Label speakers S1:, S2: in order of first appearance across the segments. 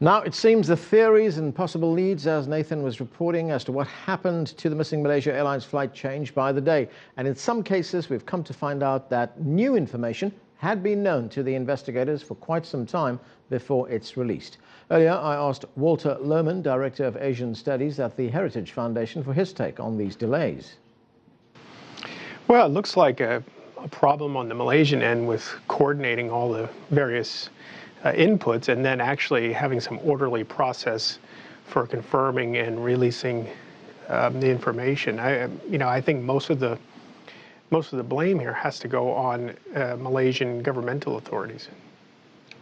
S1: Now, it seems the theories and possible leads, as Nathan was reporting, as to what happened to the missing Malaysia Airlines flight change by the day. And in some cases, we've come to find out that new information had been known to the investigators for quite some time before it's released. Earlier, I asked Walter Lohman, Director of Asian Studies at the Heritage Foundation, for his take on these delays.
S2: Well, it looks like a problem on the Malaysian end with coordinating all the various inputs and then actually having some orderly process for confirming and releasing the information. I think most of the blame here has to go on Malaysian governmental authorities.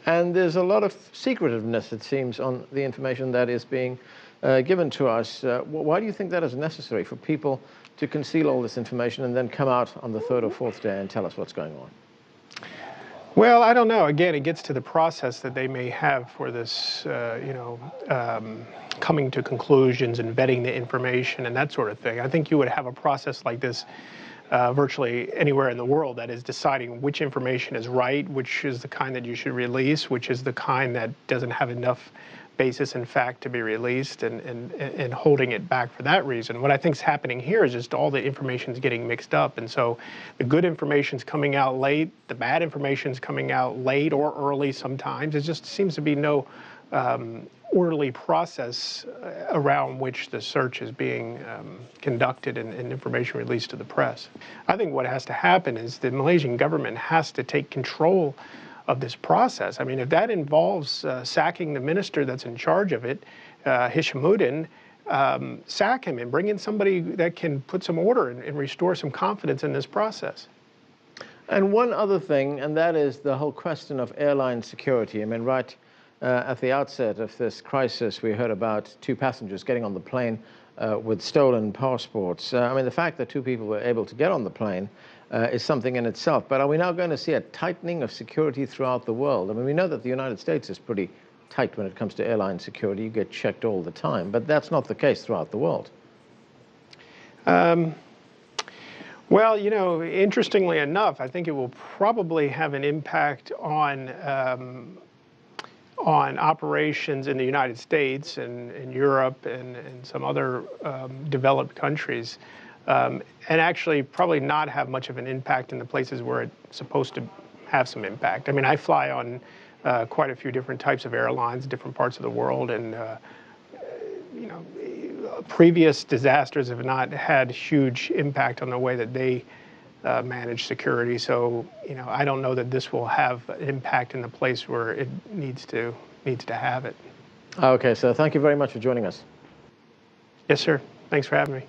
S1: And there's a lot of secretiveness, it seems, on the information that is being given to us. Why do you think that is necessary, for people to conceal all this information and then come out on the third or fourth day and tell us what's going on?
S2: Well, I don't know. Again, it gets to the process that they may have for this, coming to conclusions and vetting the information and that sort of thing. I think you would have a process like this virtually anywhere in the world, that is deciding which information is right, which is the kind that you should release, which is the kind that doesn't have enough basis in fact to be released, and holding it back for that reason. What I think is happening here is just all the information is getting mixed up, and so the good information is coming out late, the bad information is coming out late or early sometimes. It just seems to be no orderly process around which the search is being conducted and information released to the press. I think what has to happen is the Malaysian government has to take control of this process. I mean, if that involves sacking the minister that's in charge of it, Hishamuddin, sack him and bring in somebody that can put some order and restore some confidence in this process.
S1: And one other thing, and that is the whole question of airline security. I mean, right at the outset of this crisis, we heard about 2 passengers getting on the plane with stolen passports. I mean, the fact that 2 people were able to get on the plane is something in itself. But are we now going to see a tightening of security throughout the world? I mean, we know that the United States is pretty tight when it comes to airline security. You get checked all the time, but that's not the case throughout the world.
S2: Well, interestingly enough, I think it will probably have an impact on operations in the United States and in Europe and some other developed countries, and actually probably not have much of an impact in the places where it's supposed to have some impact. I mean, I fly on quite a few different types of airlines, different parts of the world, and previous disasters have not had huge impact on the way that they manage security. So, I don't know that this will have an impact in the place where it needs to have it.
S1: Okay, so thank you very much for joining us.
S2: Yes, sir. Thanks for having me.